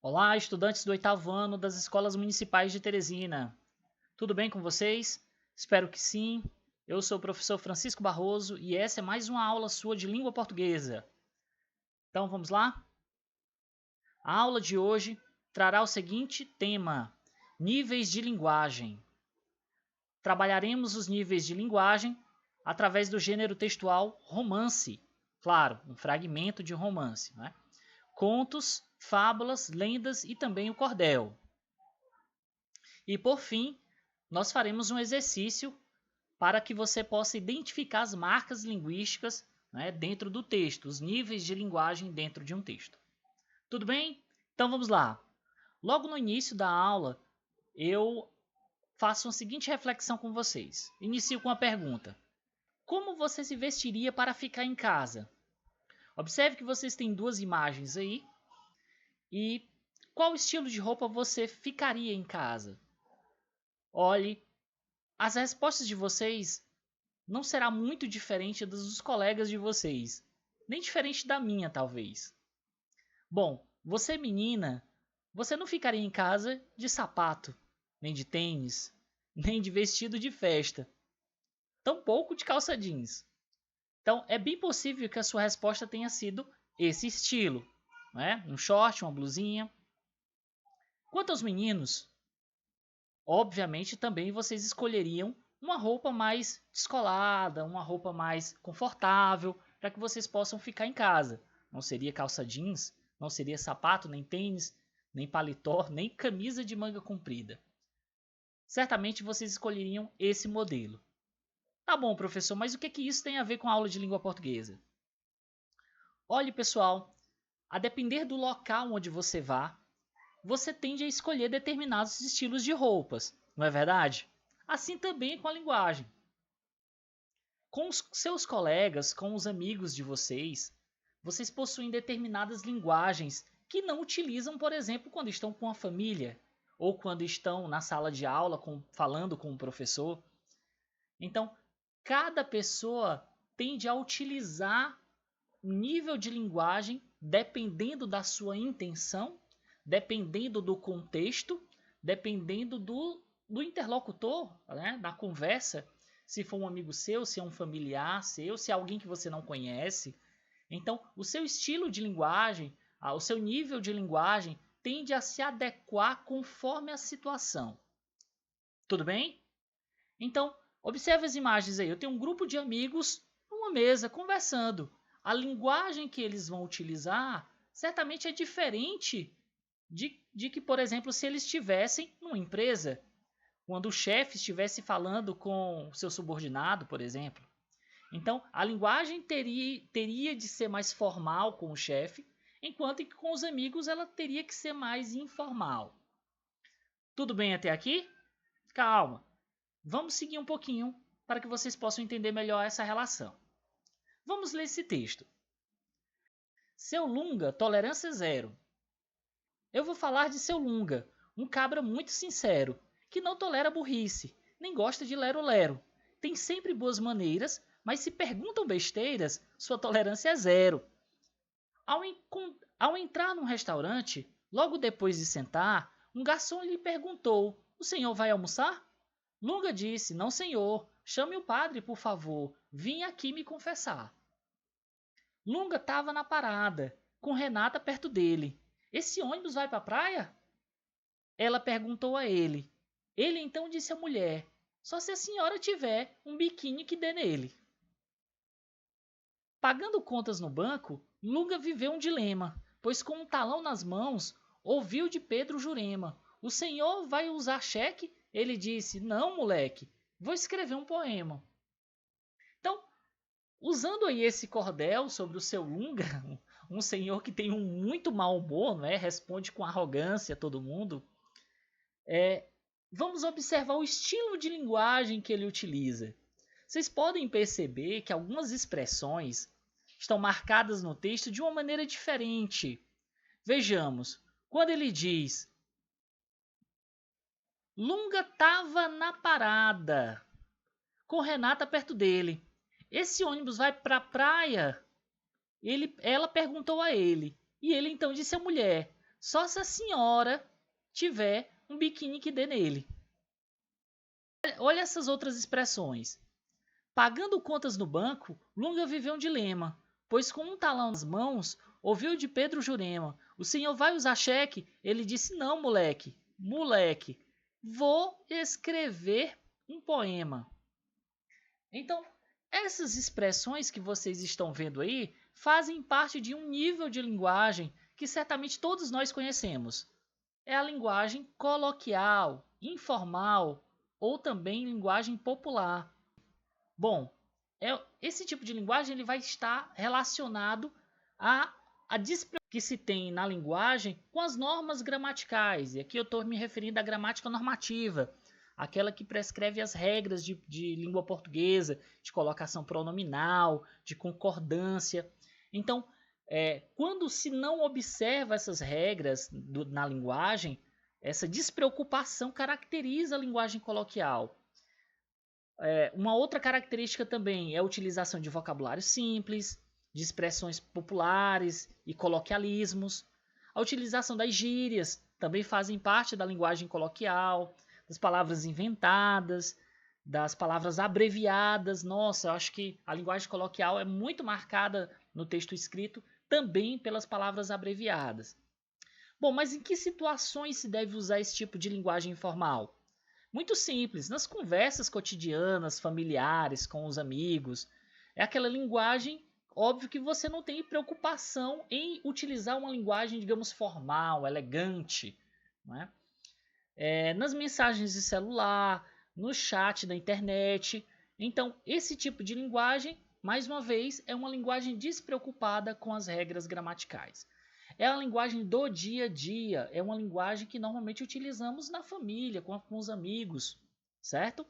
Olá, estudantes do oitavo ano das escolas municipais de Teresina. Tudo bem com vocês? Espero que sim. Eu sou o professor Francisco Barroso e essa é mais uma aula sua de língua portuguesa. Então vamos lá? A aula de hoje trará o seguinte tema: níveis de linguagem. Trabalharemos os níveis de linguagem através do gênero textual romance. Claro, um fragmento de romance, né? Contos, fábulas, lendas e também o cordel. E por fim, nós faremos um exercício para que você possa identificar as marcas linguísticas, né, dentro do texto, os níveis de linguagem dentro de um texto. Tudo bem? Então vamos lá. Logo no início da aula, eu faço a seguinte reflexão com vocês. Inicio com a pergunta: como você se vestiria para ficar em casa? Observe que vocês têm duas imagens aí. E qual estilo de roupa você ficaria em casa? Olhe, as respostas de vocês não será muito diferente das dos colegas de vocês, nem diferente da minha, talvez. Bom, você menina, você não ficaria em casa de sapato, nem de tênis, nem de vestido de festa, tampouco de calça jeans. Então, é bem possível que a sua resposta tenha sido esse estilo, né? Um short, uma blusinha. Quanto aos meninos, obviamente também vocês escolheriam uma roupa mais descolada, uma roupa mais confortável, para que vocês possam ficar em casa. Não seria calça jeans, não seria sapato, nem tênis, nem paletó, nem camisa de manga comprida. Certamente vocês escolheriam esse modelo. Tá bom, professor, mas o que isso tem a ver com a aula de língua portuguesa? Olhe, pessoal, a depender do local onde você vá, você tende a escolher determinados estilos de roupas, não é verdade? Assim também com a linguagem. Com os seus colegas, com os amigos de vocês, vocês possuem determinadas linguagens que não utilizam, por exemplo, quando estão com a família ou quando estão na sala de aula falando com o professor. Então, cada pessoa tende a utilizar um nível de linguagem dependendo da sua intenção, dependendo do contexto, dependendo do interlocutor, né, da conversa, se for um amigo seu, se é um familiar seu, se é alguém que você não conhece. Então, o seu estilo de linguagem, o seu nível de linguagem tende a se adequar conforme a situação. Tudo bem? Então, observe as imagens aí. Eu tenho um grupo de amigos numa mesa conversando. A linguagem que eles vão utilizar certamente é diferente de que, por exemplo, se eles estivessem numa empresa, quando o chefe estivesse falando com o seu subordinado, por exemplo. Então, a linguagem teria de ser mais formal com o chefe, enquanto que com os amigos ela teria que ser mais informal. Tudo bem até aqui? Calma. Vamos seguir um pouquinho para que vocês possam entender melhor essa relação. Vamos ler esse texto. Seu Lunga, tolerância zero. Eu vou falar de seu Lunga, um cabra muito sincero, que não tolera burrice, nem gosta de lero-lero. Tem sempre boas maneiras, mas se perguntam besteiras, sua tolerância é zero. Ao entrar num restaurante, logo depois de sentar, um garçom lhe perguntou: o senhor vai almoçar? Lunga disse: não, senhor. Chame o padre, por favor. Vim aqui me confessar. Lunga estava na parada, com Renata perto dele. Esse ônibus vai para a praia? Ela perguntou a ele. Ele então disse à mulher: só se a senhora tiver um biquíni que dê nele. Pagando contas no banco, Lunga viveu um dilema, pois com um talão nas mãos, ouviu de Pedro Jurema: o senhor vai usar cheque? Ele disse: não, moleque, vou escrever um poema. Então, usando aí esse cordel sobre o seu Lunga, um senhor que tem um muito mau humor, né? Responde com arrogância a todo mundo, vamos observar o estilo de linguagem que ele utiliza. Vocês podem perceber que algumas expressões estão marcadas no texto de uma maneira diferente. Vejamos, quando ele diz Lunga estava na parada, com Renata perto dele. Esse ônibus vai para a praia? Ela perguntou a ele. E ele então disse à mulher: só se a senhora tiver um biquíni que dê nele. Olha essas outras expressões. Pagando contas no banco, Lunga viveu um dilema, pois com um talão nas mãos, ouviu de Pedro Jurema: "O senhor vai usar cheque?" Ele disse: "Não, moleque, moleque, vou escrever um poema." Então, essas expressões que vocês estão vendo aí fazem parte de um nível de linguagem que certamente todos nós conhecemos. É a linguagem coloquial, informal ou também linguagem popular. Bom, esse tipo de linguagem ele vai estar relacionado a despreocupação que se tem na linguagem com as normas gramaticais. E aqui eu estou me referindo à gramática normativa, aquela que prescreve as regras de língua portuguesa, de colocação pronominal, de concordância. Então, quando se não observa essas regras na linguagem, essa despreocupação caracteriza a linguagem coloquial. Uma outra característica também é a utilização de vocabulário simples, de expressões populares e coloquialismos. A utilização das gírias também fazem parte da linguagem coloquial, das palavras inventadas, das palavras abreviadas. Nossa, eu acho que a linguagem coloquial é muito marcada no texto escrito também pelas palavras abreviadas. Bom, mas em que situações se deve usar esse tipo de linguagem informal? Muito simples, nas conversas cotidianas, familiares, com os amigos. É aquela linguagem, óbvio que você não tem preocupação em utilizar uma linguagem, digamos, formal, elegante. Não é? Nas mensagens de celular, no chat da internet. Então, esse tipo de linguagem, mais uma vez, é uma linguagem despreocupada com as regras gramaticais. É a linguagem do dia a dia, é uma linguagem que normalmente utilizamos na família, com os amigos, certo?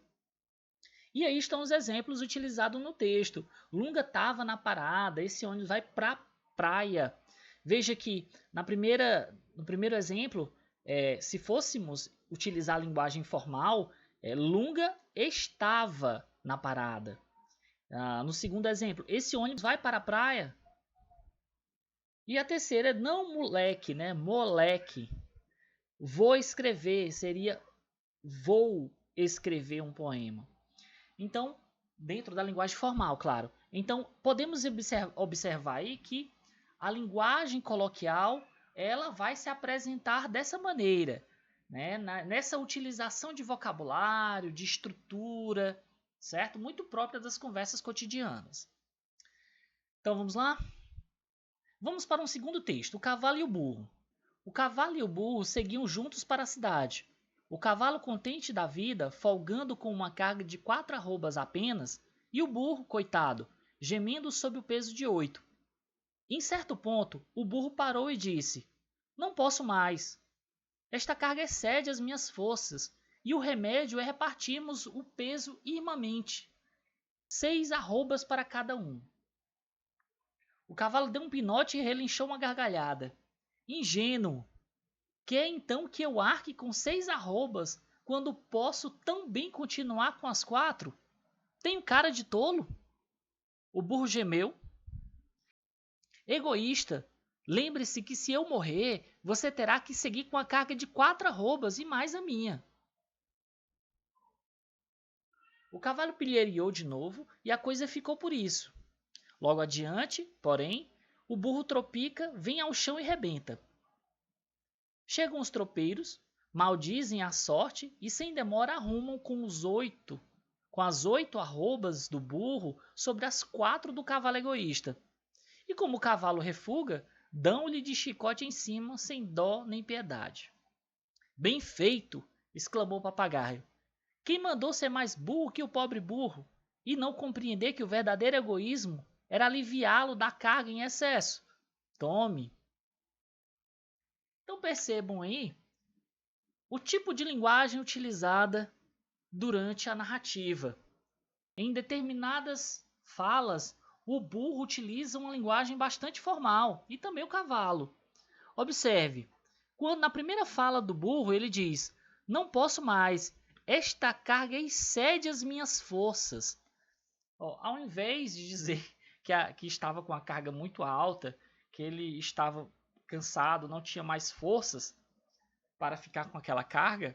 E aí estão os exemplos utilizados no texto. Lunga estava na parada, esse ônibus vai para praia. Veja que no primeiro exemplo, se fôssemos utilizar a linguagem formal, Lunga estava na parada. No segundo exemplo, esse ônibus vai para a praia. E a terceira é não moleque, né? Moleque. Vou escrever seria vou escrever um poema. Então, dentro da linguagem formal, claro. Então, podemos observar aí que a linguagem coloquial ela vai se apresentar dessa maneira, né? Nessa utilização de vocabulário, de estrutura, certo? Muito própria das conversas cotidianas. Então, vamos lá? Vamos para um segundo texto, o cavalo e o burro. O cavalo e o burro seguiam juntos para a cidade. O cavalo contente da vida, folgando com uma carga de 4 arrobas apenas, e o burro, coitado, gemendo sob o peso de 8. Em certo ponto, o burro parou e disse: "Não posso mais. Esta carga excede as minhas forças, e o remédio é repartirmos o peso irmamente. 6 arrobas para cada um." O cavalo deu um pinote e relinchou uma gargalhada. Ingênuo! Quer então que eu arque com 6 arrobas, quando posso tão bem continuar com as 4? Tenho cara de tolo? O burro gemeu. Egoísta! Lembre-se que se eu morrer, você terá que seguir com a carga de 4 arrobas e mais a minha. O cavalo pilheriou de novo e a coisa ficou por isso. Logo adiante, porém, o burro tropica, vem ao chão e rebenta. Chegam os tropeiros, maldizem a sorte e sem demora arrumam com as 8 arrobas do burro sobre as 4 do cavalo egoísta. E como o cavalo refuga, dão-lhe de chicote em cima, sem dó nem piedade. "Bem feito!" exclamou o papagaio. "Quem mandou ser mais burro que o pobre burro, e não compreender que o verdadeiro egoísmo era aliviá-lo da carga em excesso? Tome!" Então percebam aí o tipo de linguagem utilizada durante a narrativa. Em determinadas falas, o burro utiliza uma linguagem bastante formal e também o cavalo. Observe, quando na primeira fala do burro ele diz: "Não posso mais, esta carga excede as minhas forças." Ao invés de dizer que estava com a carga muito alta, que ele estava cansado, não tinha mais forças para ficar com aquela carga,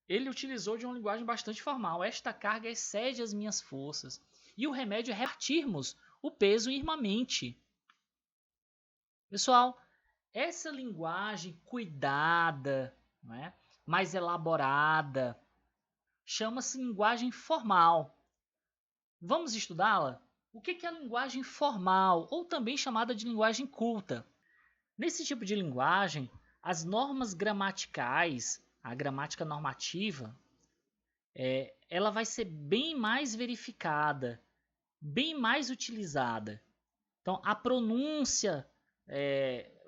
ele utilizou de uma linguagem bastante formal. Esta carga excede as minhas forças. E o remédio é repartirmos o peso irmamente. Pessoal, essa linguagem cuidada, não é? Mais elaborada, chama-se linguagem formal. Vamos estudá-la? O que é a linguagem formal, ou também chamada de linguagem culta? Nesse tipo de linguagem, as normas gramaticais, a gramática normativa, ela vai ser bem mais verificada, bem mais utilizada. Então, a pronúncia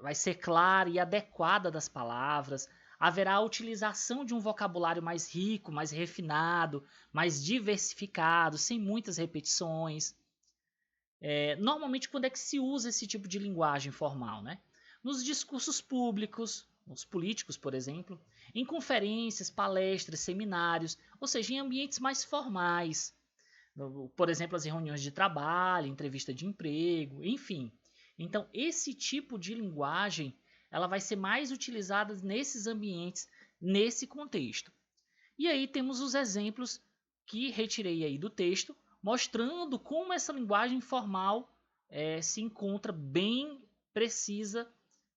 vai ser clara e adequada das palavras, haverá a utilização de um vocabulário mais rico, mais refinado, mais diversificado, sem muitas repetições. Normalmente, quando é que se usa esse tipo de linguagem formal, né? Nos discursos públicos, os políticos, por exemplo, em conferências, palestras, seminários, ou seja, em ambientes mais formais. Por exemplo, as reuniões de trabalho, entrevista de emprego, enfim. Então, esse tipo de linguagem ela vai ser mais utilizada nesses ambientes, nesse contexto. E aí temos os exemplos que retirei aí do texto, mostrando como essa linguagem formal se encontra bem precisa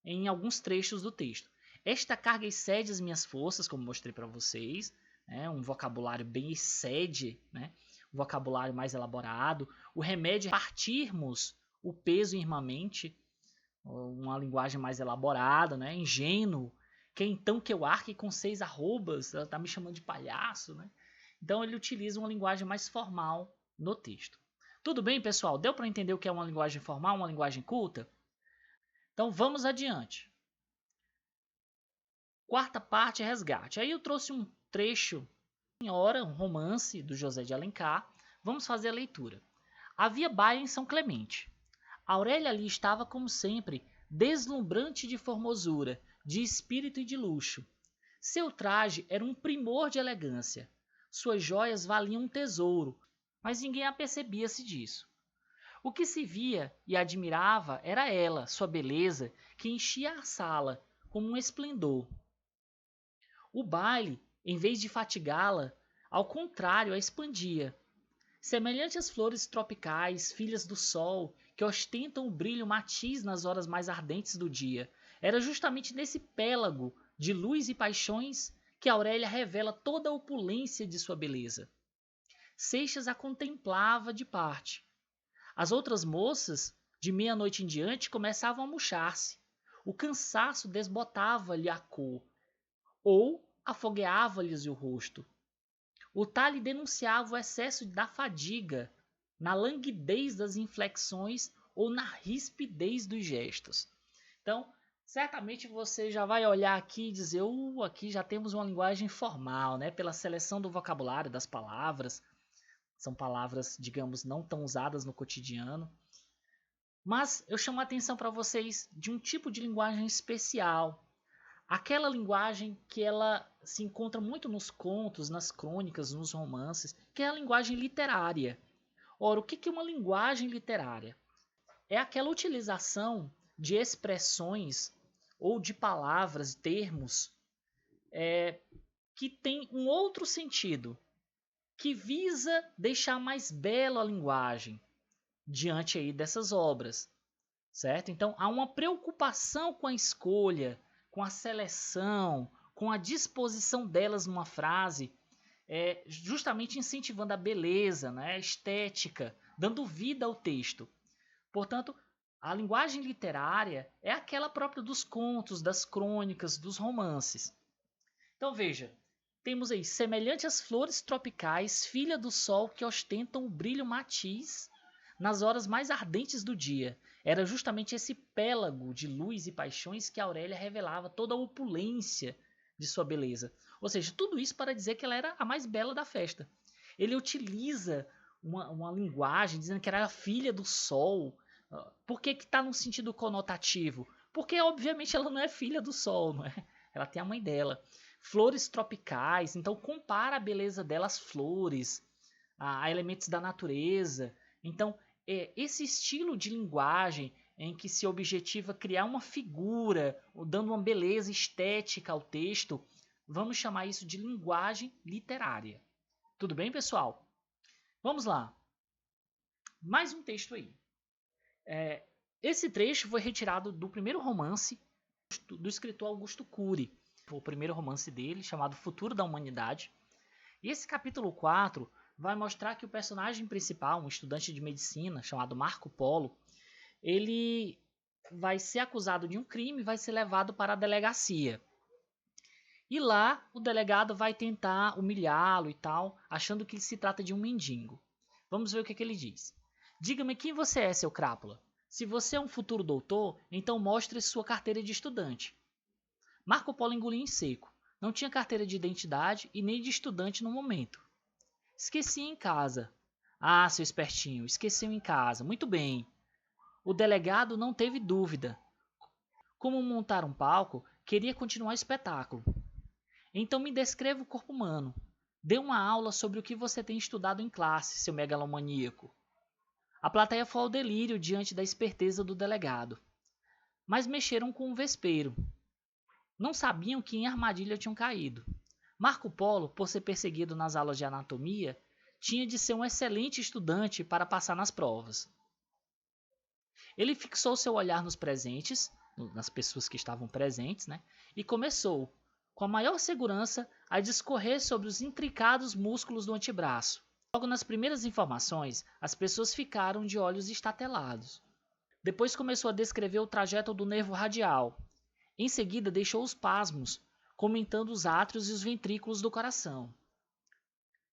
em alguns trechos do texto. Esta carga excede as minhas forças, como mostrei para vocês, um vocabulário bem excede, né? Um vocabulário mais elaborado. O remédio é partirmos o peso irmamente, uma linguagem mais elaborada, né? Ingênuo. Que então que eu arque com 6 arrobas, ela está me chamando de palhaço, né? Então ele utiliza uma linguagem mais formal no texto. Tudo bem, pessoal? Deu para entender o que é uma linguagem formal, uma linguagem culta? Então vamos adiante. Quarta parte, resgate. Aí eu trouxe um trecho, Senhora, um romance do José de Alencar. Vamos fazer a leitura. Havia baile em São Clemente. Aurélia ali estava, como sempre, deslumbrante de formosura, de espírito e de luxo. Seu traje era um primor de elegância. Suas joias valiam um tesouro, mas ninguém apercebia-se disso. O que se via e admirava era ela, sua beleza, que enchia a sala como um esplendor. O baile, em vez de fatigá-la, ao contrário, a expandia. Semelhante às flores tropicais, filhas do sol, que ostentam o brilho matiz nas horas mais ardentes do dia, era justamente nesse pélago de luz e paixões que Aurélia revela toda a opulência de sua beleza. Seixas a contemplava de parte. As outras moças, de meia-noite em diante, começavam a murchar-se. O cansaço desbotava-lhe a cor, ou afogueava-lhes o rosto. O talhe denunciava o excesso da fadiga, na languidez das inflexões ou na rispidez dos gestos. Então, certamente você já vai olhar aqui e dizer, aqui já temos uma linguagem formal, né? Pela seleção do vocabulário das palavras. São palavras, digamos, não tão usadas no cotidiano. Mas eu chamo a atenção para vocês de um tipo de linguagem especial. Aquela linguagem que ela se encontra muito nos contos, nas crônicas, nos romances, que é a linguagem literária. Ora, o que é uma linguagem literária? É aquela utilização de expressões ou de palavras, termos, que tem um outro sentido, que visa deixar mais bela a linguagem diante aí dessas obras, certo? Então há uma preocupação com a escolha, com a seleção, com a disposição delas numa frase, justamente incentivando a beleza, né, a estética, dando vida ao texto. Portanto, a linguagem literária é aquela própria dos contos, das crônicas, dos romances. Então veja, temos aí semelhante às flores tropicais, filha do sol que ostentam o brilho matiz nas horas mais ardentes do dia. Era justamente esse pélago de luz e paixões que Aurélia revelava toda a opulência de sua beleza. Ou seja, tudo isso para dizer que ela era a mais bela da festa. Ele utiliza uma linguagem dizendo que era a filha do sol. Por que está no sentido conotativo? Porque, obviamente, ela não é filha do sol, não é? Ela tem a mãe dela. Flores tropicais, então compara a beleza dela às flores, a elementos da natureza. Então, esse estilo de linguagem, em que se objetiva criar uma figura, dando uma beleza estética ao texto, vamos chamar isso de linguagem literária. Tudo bem, pessoal? Vamos lá. Mais um texto aí. Esse trecho foi retirado do primeiro romance do escritor Augusto Cury, o primeiro romance dele, chamado Futuro da Humanidade. E esse capítulo 4 vai mostrar que o personagem principal, um estudante de medicina chamado Marco Polo, ele vai ser acusado de um crime e vai ser levado para a delegacia. E lá o delegado vai tentar humilhá-lo e tal, achando que se trata de um mendigo. Vamos ver o que ele diz. Diga-me quem você é, seu crápula. Se você é um futuro doutor, então mostre sua carteira de estudante. Marco Polo engoliu em seco. Não tinha carteira de identidade e nem de estudante no momento. Esqueci em casa. Ah, seu espertinho, esqueceu em casa. Muito bem. O delegado não teve dúvida. Como montar um palco, queria continuar o espetáculo. Então me descreva o corpo humano. Dê uma aula sobre o que você tem estudado em classe, seu megalomaníaco. A plateia foi ao delírio diante da esperteza do delegado. Mas mexeram com o vespeiro. Não sabiam que em armadilha tinham caído. Marco Polo, por ser perseguido nas aulas de anatomia, tinha de ser um excelente estudante para passar nas provas. Ele fixou seu olhar nos presentes, nas pessoas que estavam presentes, e começou, com a maior segurança, a discorrer sobre os intricados músculos do antebraço. Logo nas primeiras informações, as pessoas ficaram de olhos estatelados. Depois começou a descrever o trajeto do nervo radial. Em seguida deixou os pasmos, comentando os átrios e os ventrículos do coração.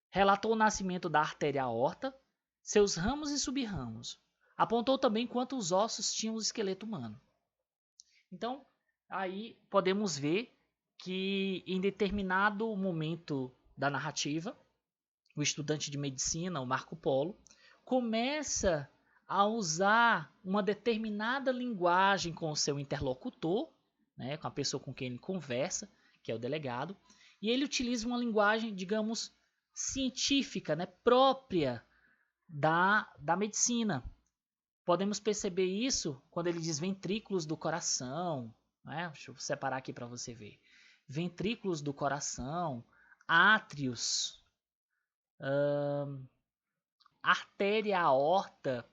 Relatou o nascimento da artéria aorta, seus ramos e subramos. Apontou também quantos ossos tinha o esqueleto humano. Então, aí podemos ver que em determinado momento da narrativa, o estudante de medicina, o Marco Polo, começa a usar uma determinada linguagem com o seu interlocutor, com a pessoa com quem ele conversa, que é o delegado, e ele utiliza uma linguagem, digamos, científica, própria da medicina. Podemos perceber isso quando ele diz ventrículos do coração, Deixa eu separar aqui para você ver. Ventrículos do coração, átrios, artéria aorta.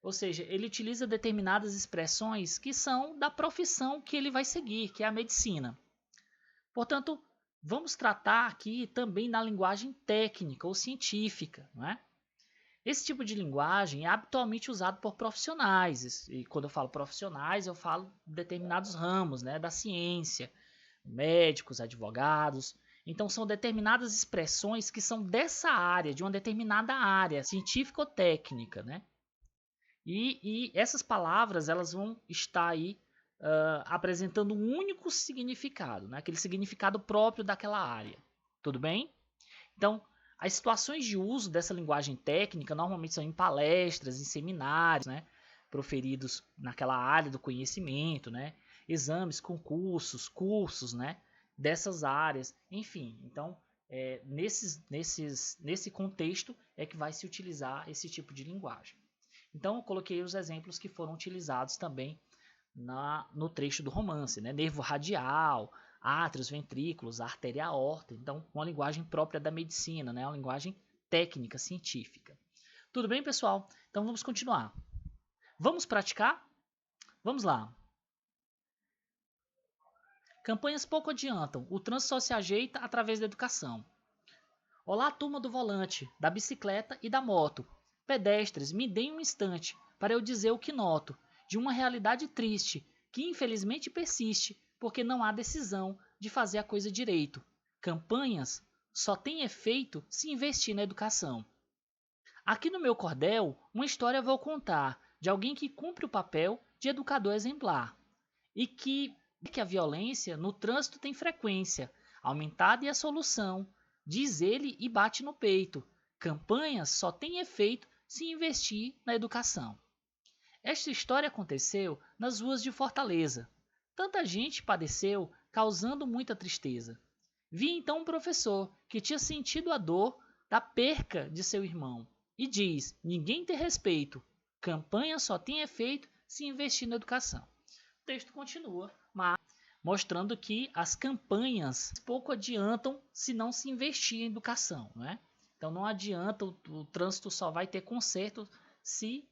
Ou seja, ele utiliza determinadas expressões que são da profissão que ele vai seguir, que é a medicina. Portanto, vamos tratar aqui também da linguagem técnica ou científica. Esse tipo de linguagem é habitualmente usado por profissionais. E quando eu falo profissionais, eu falo determinados ramos da ciência, médicos, advogados. Então, são determinadas expressões que são dessa área, de uma determinada área científica ou técnica. E essas palavras elas vão estar aí apresentando um único significado, aquele significado próprio daquela área. Tudo bem? Então, as situações de uso dessa linguagem técnica normalmente são em palestras, em seminários, proferidos naquela área do conhecimento, exames, concursos, cursos, dessas áreas, enfim. Então, nesse contexto é que vai se utilizar esse tipo de linguagem. Então, eu coloquei os exemplos que foram utilizados também no trecho do romance, nervo radial, átrios, ventrículos, artéria aorta. Então, uma linguagem própria da medicina, uma linguagem técnica, científica. Tudo bem, pessoal? Então, vamos continuar. Vamos praticar? Vamos lá. Campanhas pouco adiantam. O trânsito só se ajeita através da educação. Olá, turma do volante, da bicicleta e da moto. Pedestres, me deem um instante para eu dizer o que noto de uma realidade triste que infelizmente persiste porque não há decisão de fazer a coisa direito. Campanhas só têm efeito se investir na educação. Aqui no meu cordel, uma história vou contar de alguém que cumpre o papel de educador exemplar e que a violência no trânsito tem frequência aumentada e a solução, diz ele e bate no peito. Campanhas só têm efeito se investir na educação. Esta história aconteceu nas ruas de Fortaleza. Tanta gente padeceu, causando muita tristeza. Vi então um professor que tinha sentido a dor da perca de seu irmão e diz: ninguém tem respeito. Campanha só tem efeito se investir na educação. O texto continua, mas mostrando que as campanhas pouco adiantam se não se investir em educação, né? Então não adianta, o trânsito só vai ter conserto se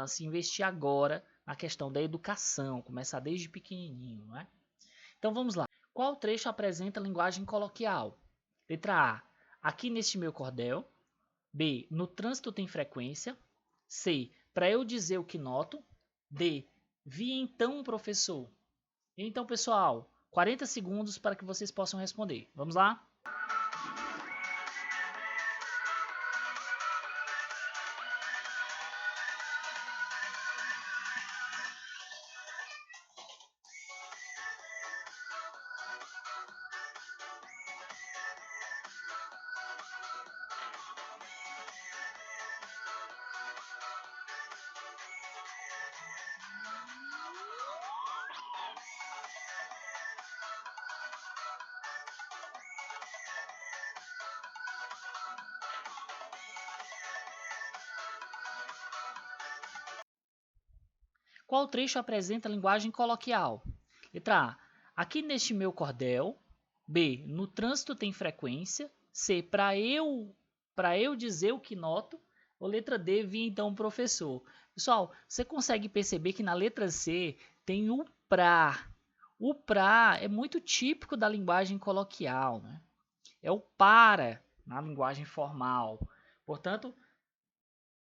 se investir agora na questão da educação, começar desde pequenininho, né? Então vamos lá. Qual trecho apresenta linguagem coloquial? Letra A. Aqui neste meu cordel. B. No trânsito tem frequência. C. Para eu dizer o que noto. D. Vi então um professor. Então, pessoal, 40 segundos para que vocês possam responder. Vamos lá? Qual trecho apresenta linguagem coloquial? Letra A. Aqui neste meu cordel. B. No trânsito tem frequência. C. Para eu dizer o que noto. Ou letra D. Vi então um professor. Pessoal, você consegue perceber que na letra C tem o pra. O pra é muito típico da linguagem coloquial, né? É o para na linguagem formal. Portanto,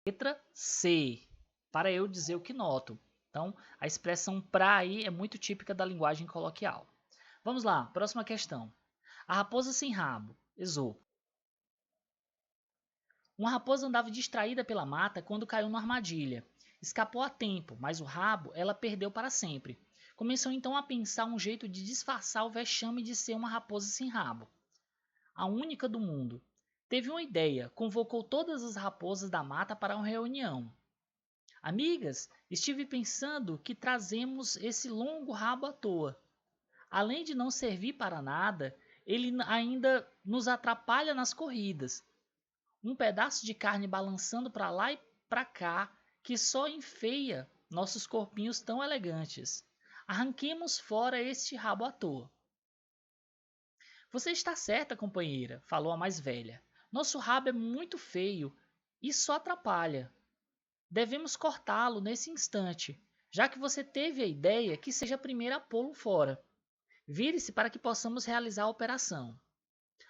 letra C. Para eu dizer o que noto. Então, a expressão pra aí é muito típica da linguagem coloquial. Vamos lá, próxima questão. A raposa sem rabo. Esopo. Uma raposa andava distraída pela mata quando caiu numa armadilha. Escapou a tempo, mas o rabo ela perdeu para sempre. Começou então a pensar um jeito de disfarçar o vexame de ser uma raposa sem rabo. A única do mundo. Teve uma ideia, convocou todas as raposas da mata para uma reunião. Amigas, estive pensando que trazemos esse longo rabo à toa. Além de não servir para nada, ele ainda nos atrapalha nas corridas. Um pedaço de carne balançando para lá e para cá, que só enfeia nossos corpinhos tão elegantes. Arranquemos fora este rabo à toa. Você está certa, companheira, falou a mais velha. Nosso rabo é muito feio e só atrapalha. Devemos cortá-lo nesse instante, já que você teve a ideia que seja a primeira a pô-lo fora. Vire-se para que possamos realizar a operação.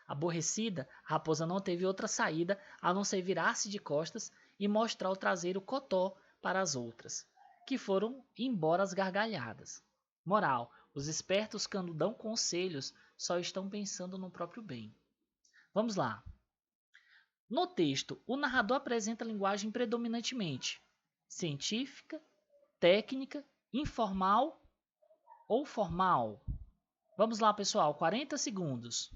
Aborrecida, a raposa não teve outra saída a não ser virar-se de costas e mostrar o traseiro cotó para as outras, que foram embora às gargalhadas. Moral: os espertos quando dão conselhos só estão pensando no próprio bem. Vamos lá. No texto, o narrador apresenta linguagem predominantemente científica, técnica, informal ou formal. Vamos lá, pessoal, 40 segundos.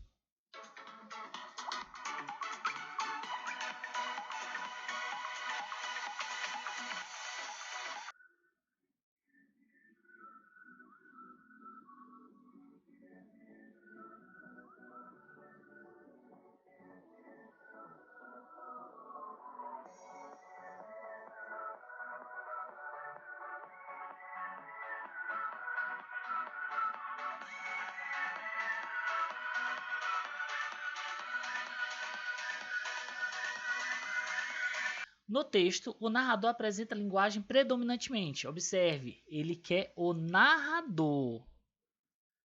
No texto, o narrador apresenta a linguagem predominantemente. Observe, ele quer o narrador.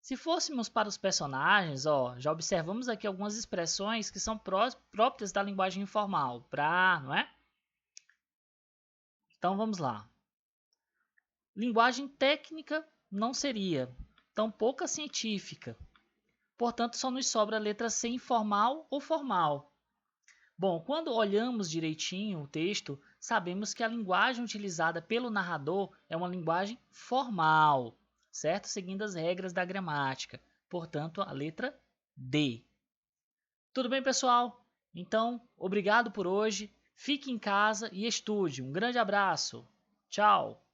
Se fôssemos para os personagens, já observamos aqui algumas expressões que são próprias da linguagem informal. Pra, não é? Então vamos lá. Linguagem técnica não seria, tampouco a científica. Portanto, só nos sobra a letra C, informal ou formal. Bom, quando olhamos direitinho o texto, sabemos que a linguagem utilizada pelo narrador é uma linguagem formal, certo? Seguindo as regras da gramática. Portanto, a letra D. Tudo bem, pessoal? Então, obrigado por hoje. Fique em casa e estude. Um grande abraço. Tchau!